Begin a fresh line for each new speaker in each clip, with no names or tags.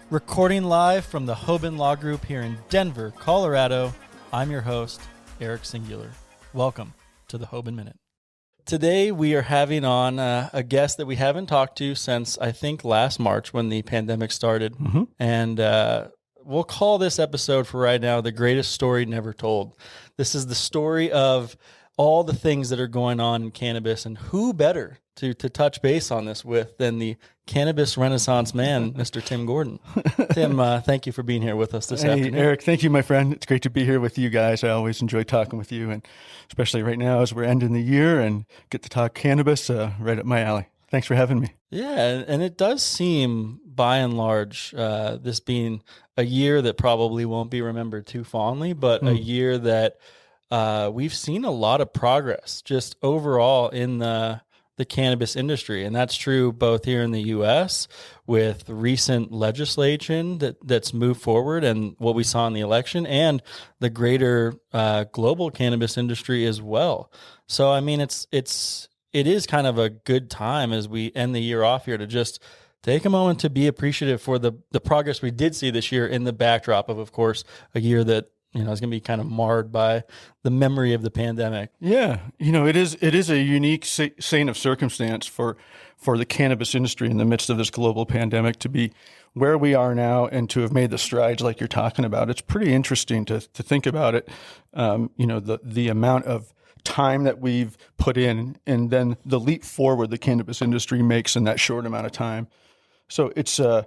Recording live from the Hoban Law Group here in Denver, Colorado, I'm your host, Eric Singular. Welcome to the Hoban Minute. Today we are having on a guest that we haven't talked to since, I think, last March when the pandemic started. And we'll call this episode for right now, The Greatest Story Never Told. This is the story of all the things that are going on in cannabis, and who better to touch base on this with than the cannabis renaissance man, Mr. Tim Gordon. Tim, thank you for being here with us this afternoon.
Eric, thank you, my friend. It's great to be here with you guys. I always enjoy talking with you, and especially right now as we're ending the year and get to talk cannabis, right up my alley. Thanks for having me.
Yeah, and it does seem, by and large, this being a year that probably won't be remembered too fondly, but a year that we've seen a lot of progress just overall in the cannabis industry. And that's true both here in the U.S. with recent legislation that's moved forward and what we saw in the election, and the greater global cannabis industry as well. So, I mean, it is kind of a good time as we end the year off here to just take a moment to be appreciative for the progress we did see this year in the backdrop of course, a year that is going to be kind of marred by the memory of the pandemic.
Yeah, it is a unique scene of circumstance for the cannabis industry in the midst of this global pandemic to be where we are now and to have made the strides like you're talking about. It's pretty interesting to think about it. The amount of time that we've put in, and then the leap forward the cannabis industry makes in that short amount of time. So it's I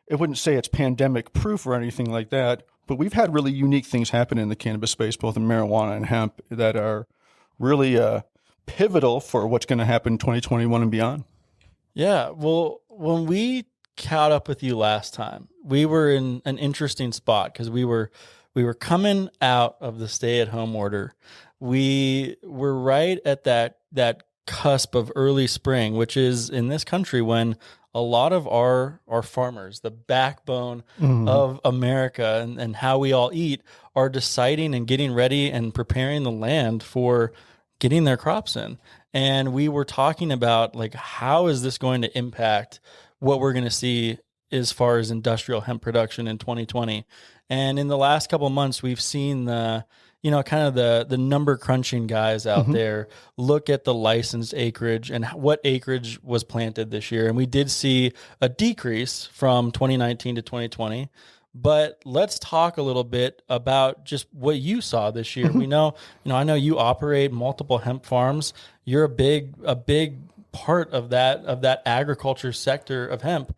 wouldn't say it's pandemic proof or anything like that, but we've had really unique things happen in the cannabis space, both in marijuana and hemp, that are really pivotal for what's going to happen in 2021 and beyond.
Yeah. Well, when we caught up with you last time, we were in an interesting spot because we were coming out of the stay-at-home order. We were right at that cusp of early spring, which is in this country when a lot of our farmers, the backbone of America and how we all eat, are deciding and getting ready and preparing the land for getting their crops in. And we were talking about, like, how is this going to impact what we're going to see as far as industrial hemp production in 2020. And in the last couple of months, we've seen the number crunching guys out there look at the licensed acreage and what acreage was planted this year. And we did see a decrease from 2019 to 2020. But let's talk a little bit about just what you saw this year. We know, I know you operate multiple hemp farms. You're a big part of that agriculture sector of hemp.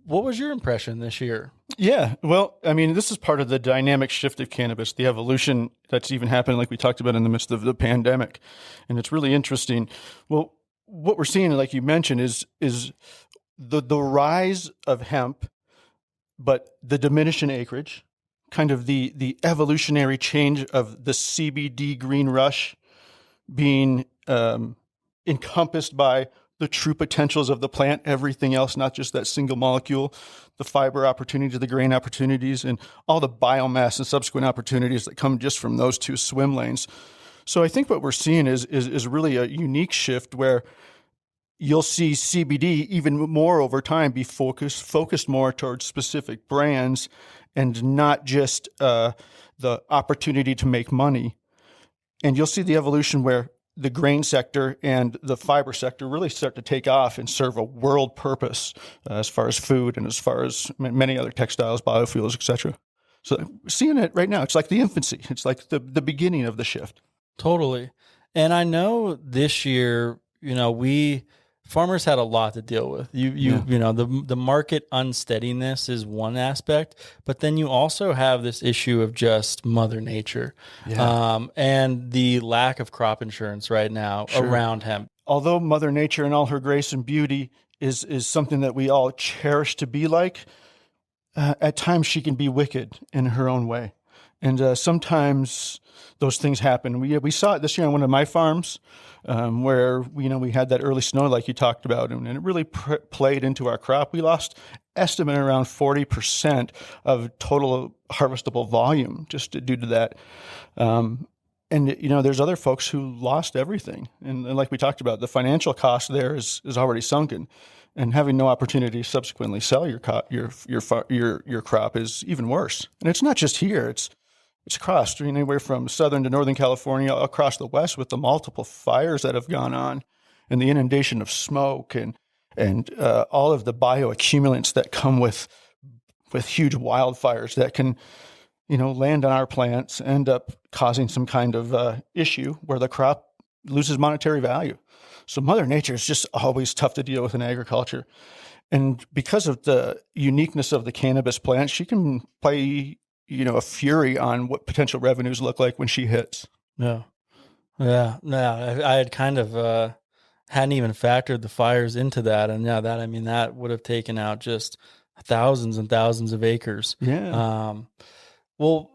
What was your impression this year?
Yeah, well, I mean, this is part of the dynamic shift of cannabis, the evolution that's even happened, like we talked about, in the midst of the pandemic. And it's really interesting. Well, what we're seeing, like you mentioned, is the rise of hemp, but the diminishing acreage, kind of the evolutionary change of the CBD green rush being encompassed by the true potentials of the plant, everything else, not just that single molecule, the fiber opportunities, the grain opportunities, and all the biomass and subsequent opportunities that come just from those two swim lanes. So I think what we're seeing is really a unique shift where you'll see CBD even more over time be focused more towards specific brands and not just the opportunity to make money. And you'll see the evolution where the grain sector and the fiber sector really start to take off and serve a world purpose as far as food and as far as many other textiles, biofuels, etc. So we're seeing it right now. It's like the infancy. It's like the beginning of the shift.
Totally. And I know this year, farmers had a lot to deal with. The market unsteadiness is one aspect, but then you also have this issue of just Mother Nature, and the lack of crop insurance right now around hemp.
Although Mother Nature in all her grace and beauty is something that we all cherish to be like, at times she can be wicked in her own way. And sometimes those things happen. We saw it this year on one of my farms, where we had that early snow like you talked about, and it really played into our crop. We lost estimate around 40% of total harvestable volume just due to that. And there's other folks who lost everything, and like we talked about, the financial cost there is already sunken. and having no opportunity to subsequently sell your crop is even worse. And it's not just here; it's across anywhere from southern to northern California, across the west, with the multiple fires that have gone on, and the inundation of smoke and all of the bioaccumulants that come with huge wildfires that can, land on our plants, end up causing some kind of issue where the crop loses monetary value. So Mother Nature is just always tough to deal with in agriculture. And because of the uniqueness of the cannabis plant, she can play, a fury on what potential revenues look like when she hits.
Yeah. Yeah. No, I had kind of, hadn't even factored the fires into that. And that would have taken out just thousands and thousands of acres.
Yeah.
Well,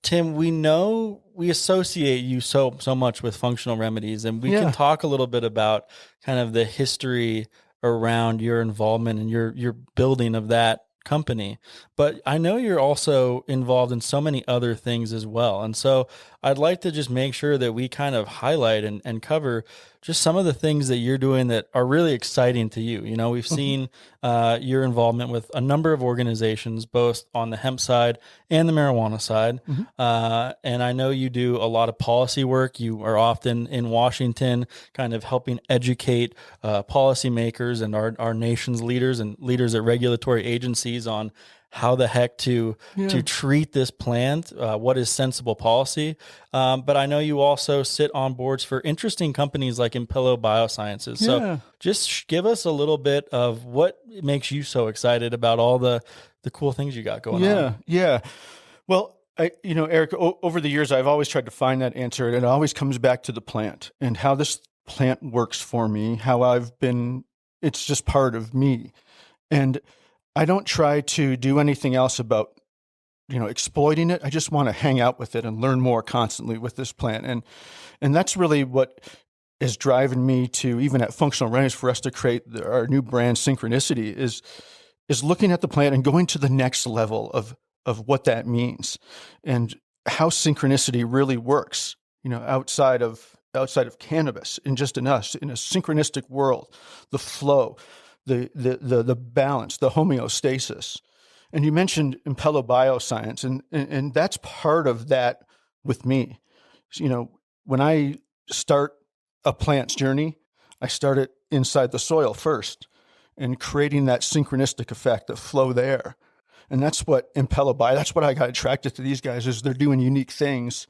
Tim, we associate you so much with functional remedies, and we can talk a little bit about kind of the history around your involvement and your building of that company. But I know you're also involved in so many other things as well. And so I'd like to just make sure that we kind of highlight and cover just some of the things that you're doing that are really exciting to you. We've seen your involvement with a number of organizations, both on the hemp side and the marijuana side. And I know you do a lot of policy work. You are often in Washington, kind of helping educate policymakers and our nation's leaders and leaders at regulatory agencies on how the heck to treat this plant, what is sensible policy. But I know you also sit on boards for interesting companies like Impello Biosciences. So just give us a little bit of what makes you so excited about all the cool things you got going on.
Yeah. Well, Eric, over the years, I've always tried to find that answer, and it always comes back to the plant and how this plant works for me, it's just part of me. And I don't try to do anything else about, exploiting it. I just want to hang out with it and learn more constantly with this plant. And that's really what is driving me to, even at Functional Remedies, for us to create our new brand Synchronicity is looking at the plant and going to the next level of what that means and how synchronicity really works, outside of cannabis and just in us, in a synchronistic world, the flow, the balance, the homeostasis. And you mentioned Impello Bioscience, and that's part of that with me. So, when I start a plant's journey, I start it inside the soil first and creating that synchronistic effect, the flow there. And that's what that's what I got attracted to these guys, is they're doing unique things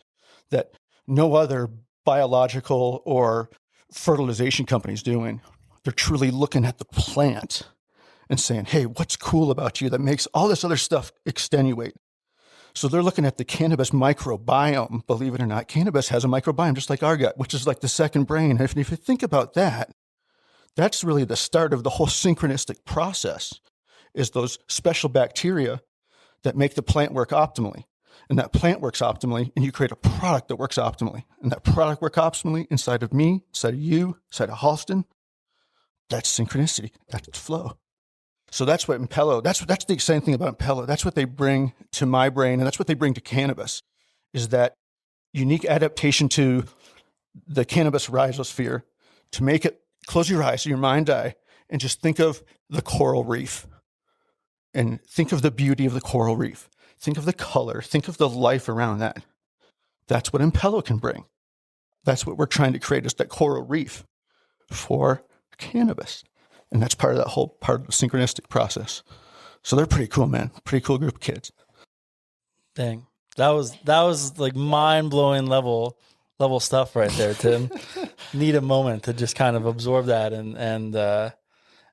that no other biological or fertilization company is doing. They're truly looking at the plant and saying, hey, what's cool about you that makes all this other stuff extenuate? So they're looking at the cannabis microbiome. Believe it or not, cannabis has a microbiome just like our gut, which is like the second brain. And if you think about that, that's really the start of the whole synchronistic process, is those special bacteria that make the plant work optimally. And that plant works optimally, and you create a product that works optimally. And that product works optimally inside of me, inside of you, inside of Halston. That's synchronicity. That's flow. So that's what Impello, that's the exciting thing about Impello. That's what they bring to my brain, and that's what they bring to cannabis, is that unique adaptation to the cannabis rhizosphere to make it, close your eyes, your mind eye, and just think of the coral reef. And think of the beauty of the coral reef. Think of the color. Think of the life around that. That's what Impello can bring. That's what we're trying to create, is that coral reef for cannabis. And that's part of that whole part of the synchronistic process. So they're pretty cool, man. Pretty cool group of kids.
Dang. That was like mind-blowing level stuff right there, Tim. Need a moment to just kind of absorb that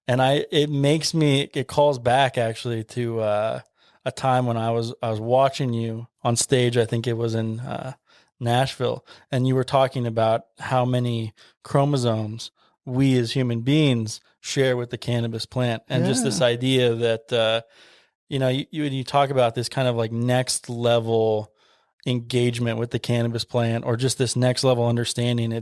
it calls back actually to a time when I was watching you on stage. I think it was in Nashville, and you were talking about how many chromosomes we as human beings share with the cannabis plant, and just this idea that you talk about this kind of like next level engagement with the cannabis plant, or just this next level understanding.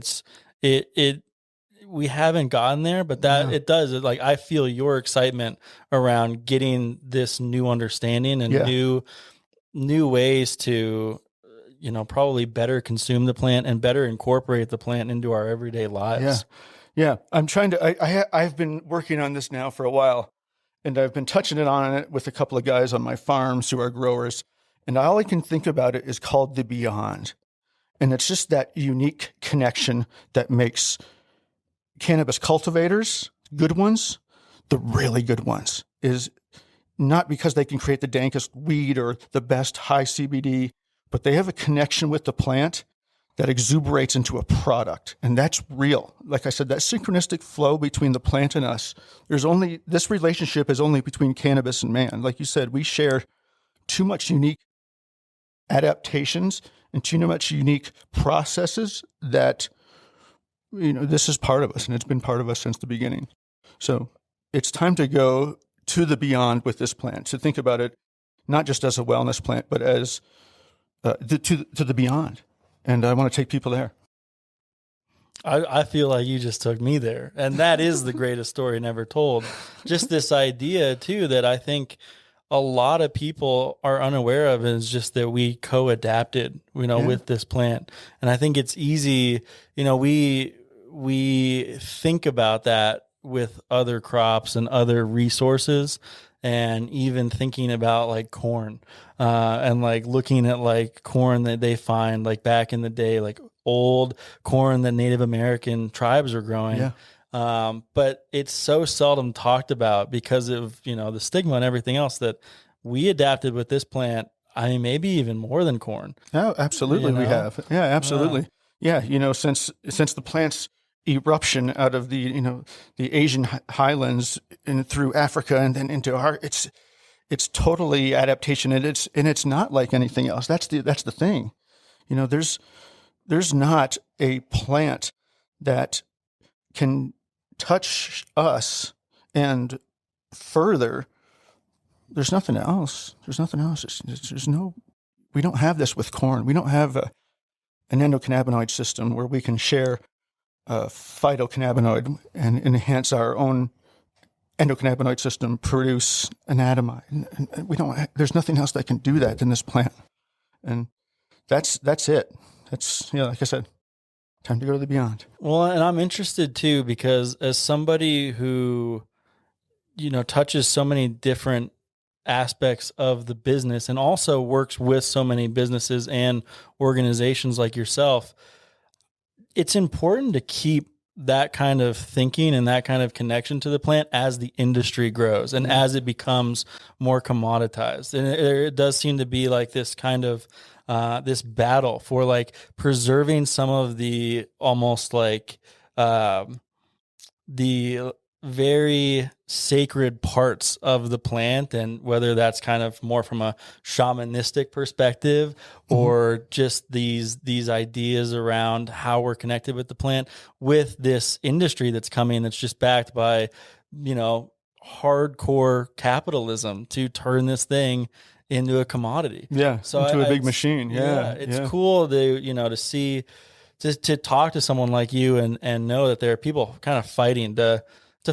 We haven't gotten there, but it does. Like, I feel your excitement around getting this new understanding and new ways to, probably better consume the plant and better incorporate the plant into our everyday lives.
Yeah, I'm trying to. I've been working on this now for a while, and I've been touching on it with a couple of guys on my farms who are growers, and all I can think about it is called the beyond, and it's just that unique connection that makes cannabis cultivators, good ones, the really good ones, is not because they can create the dankest weed or the best high CBD, but they have a connection with the plant that exuberates into a product. And that's real. Like I said, that synchronistic flow between the plant and us, this relationship is only between cannabis and man. Like you said, we share too much unique adaptations and too much unique processes that, this is part of us, and it's been part of us since the beginning. So it's time to go to the beyond with this plant, to think about it not just as a wellness plant, but as to the beyond. And I want to take people there.
I feel like you just took me there. And that is the greatest story never told. Just this idea, too, that I think a lot of people are unaware of is just that we co-adapted, with this plant. And I think it's easy, we think about that with other crops and other resources, and even thinking about like corn, and like looking at like corn that they find like back in the day, like old corn that Native American tribes were growing.
Yeah.
But it's so seldom talked about because of, the stigma and everything else that we adapted with this plant. I mean, maybe even more than corn.
Oh, absolutely. We have. Yeah, absolutely. Yeah. Since the plant's eruption out of the Asian highlands and through Africa and then into it's totally adaptation, and it's not like anything else. That's the thing. There's not a plant that can touch us and further. There's nothing else. We don't have this with corn. We don't have an endocannabinoid system where we can share phytocannabinoid and enhance our own endocannabinoid system, produce anandamide. And we don't. There's nothing else that can do that in this plant, and that's it. That's like I said, time to go to the beyond.
Well, and I'm interested too because as somebody who touches so many different aspects of the business and also works with so many businesses and organizations like yourself, it's important to keep that kind of thinking and that kind of connection to the plant as the industry grows and as it becomes more commoditized. And it does seem to be like this kind of this battle for like preserving some of the almost like the very sacred parts of the plant, and whether that's kind of more from a shamanistic perspective or just these ideas around how we're connected with the plant with this industry that's coming that's just backed by hardcore capitalism to turn this thing into a commodity.
So into a big machine.
It's cool to to see to talk to someone like you and know that there are people kind of fighting to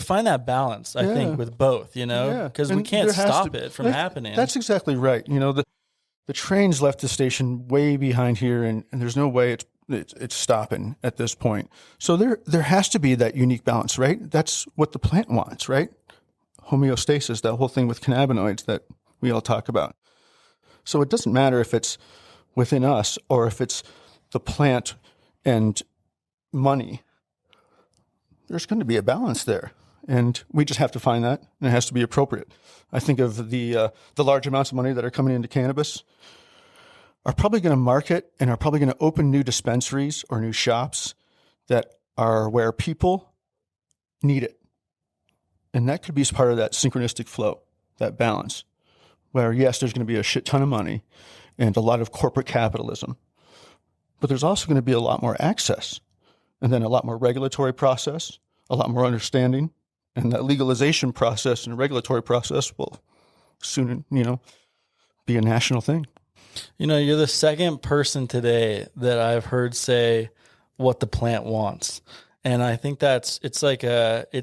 find that balance, I think, with both, because we can't stop it from happening.
That's exactly right. The train's left the station way behind here, and there's no way it's stopping at this point. So there has to be that unique balance, right? That's what the plant wants, right? Homeostasis, that whole thing with cannabinoids that we all talk about. So it doesn't matter if it's within us or if it's the plant and money. There's going to be a balance there. And we just have to find that, and it has to be appropriate. I think of the large amounts of money that are coming into cannabis are probably going to market and are probably going to open new dispensaries or new shops that are where people need it. And that could be part of that synchronistic flow, that balance, where, yes, there's going to be a shit ton of money and a lot of corporate capitalism, but there's also going to be a lot more access, and then a lot more regulatory process, a lot more understanding. And that legalization process and regulatory process will soon, be a national thing.
You're the second person today that I've heard say what the plant wants. And I think it's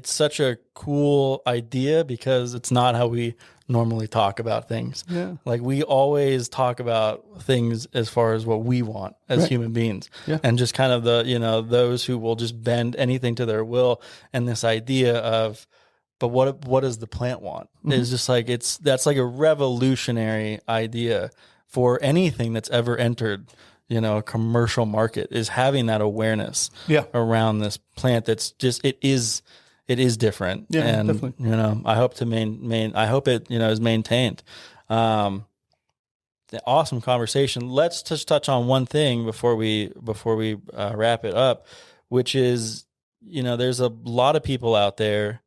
such a cool idea because it's not how we normally talk about things.
Yeah.
Like we always talk about things as far as what we want as human beings, and just kind of the, those who will just bend anything to their will. And this idea of, but what does the plant want? Is just like, that's like a revolutionary idea for anything that's ever entered, a commercial market, is having that awareness around this plant. That's just, it is different.
Yeah,
and
definitely.
I hope I hope it, is maintained. Awesome conversation. Let's just touch on one thing before we wrap it up, which is, there's a lot of people out there,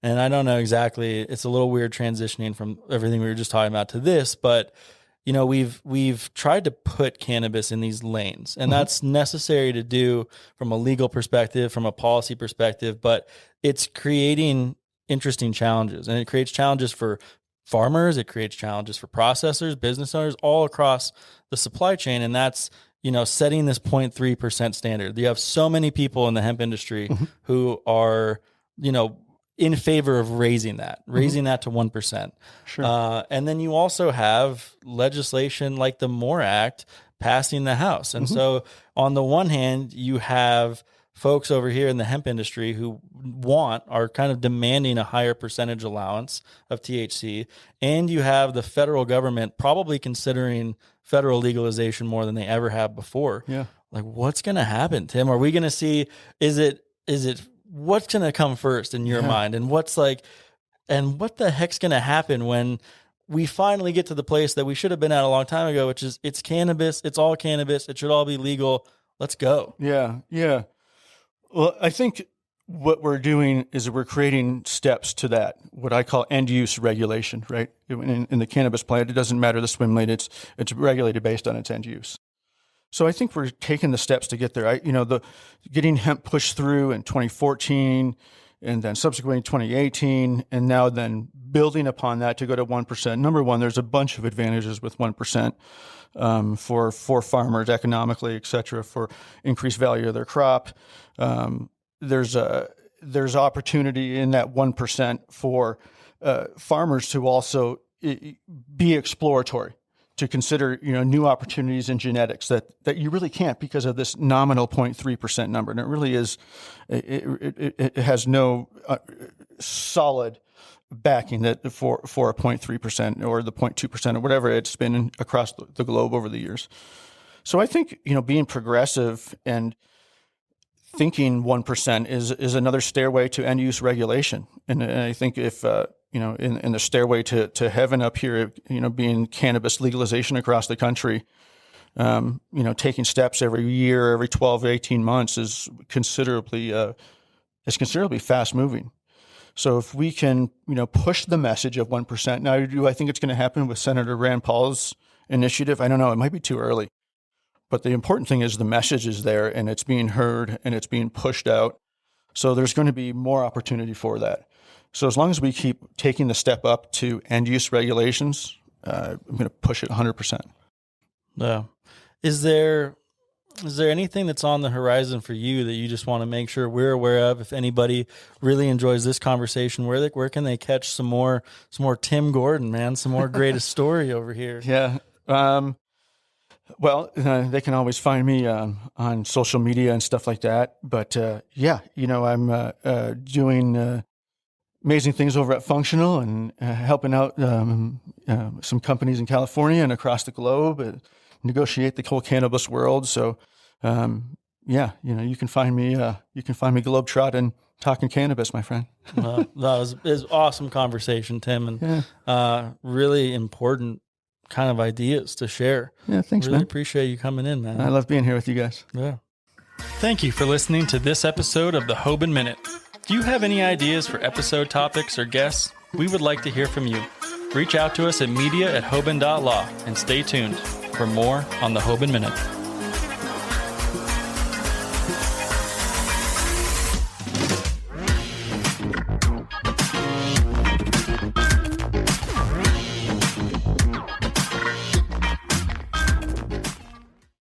and I don't know exactly, it's a little weird transitioning from everything we were just talking about to this, but we've tried to put cannabis in these lanes, and that's necessary to do from a legal perspective, from a policy perspective, but it's creating interesting challenges, and it creates challenges for farmers. It creates challenges for processors, business owners, all across the supply chain. And that's, setting this 0.3% standard. You have so many people in the hemp industry who are, in favor of raising that to 1%.
Sure.
And then you also have legislation like the MORE Act passing the House. And so on the one hand, you have folks over here in the hemp industry who are kind of demanding a higher percentage allowance of THC. And you have the federal government probably considering federal legalization more than they ever have before.
Yeah.
Like, what's going to happen, Tim? Are we going to see, is it what's going to come first in your mind? And what the heck's going to happen when we finally get to the place that we should have been at a long time ago, which is it's cannabis. It's all cannabis. It should all be legal. Let's go.
Yeah. Yeah. Well, I think what we're doing is we're creating steps to that, what I call end use regulation, right? In the cannabis plant, it doesn't matter the swim lane. It's regulated based on its end use. So I think we're taking the steps to get there. Getting hemp pushed through in 2014, and then subsequently 2018, and now then building upon that to go to 1%. Number one, there's a bunch of advantages with 1% for farmers economically, et cetera, for increased value of their crop. There's opportunity in that 1% for farmers to also be exploratory, to consider new opportunities in genetics that you really can't because of this nominal 0.3% number, and it really is it has no solid backing that for a 0.3% or the 0.2% or whatever it's been across the globe over the years. So I think being progressive and thinking 1% is another stairway to end use regulation, and I think if in the stairway to heaven up here, being cannabis legalization across the country, taking steps every year, every 12 to 18 months is considerably fast moving. So if we can, push the message of 1%. Now, do I think it's going to happen with Senator Rand Paul's initiative? I don't know. It might be too early. But the important thing is the message is there, and it's being heard, and it's being pushed out. So there's going to be more opportunity for that. So as long as we keep taking the step up to end use regulations, I'm going to push it 100%.
Yeah. Is there anything that's on the horizon for you that you just want to make sure we're aware of? If anybody really enjoys this conversation, where can they catch some more Tim Gordon, man, some more greatest story over here?
Yeah. Well, they can always find me on social media and stuff like that. But I'm doing amazing things over at Functional and helping out some companies in California and across the globe negotiate the whole cannabis world. So, you can find me globetrotting, talking cannabis, my friend.
That was awesome conversation, Tim, and really important kind of ideas to share.
Yeah, thanks,
really
man.
Appreciate you coming in, man.
I love being here with you guys.
Yeah. Thank you for listening to this episode of the Hoban Minute. Do you have any ideas for episode topics or guests? We would like to hear from you. Reach out to us at media@hoban.law and stay tuned for more on the Hoban Minute.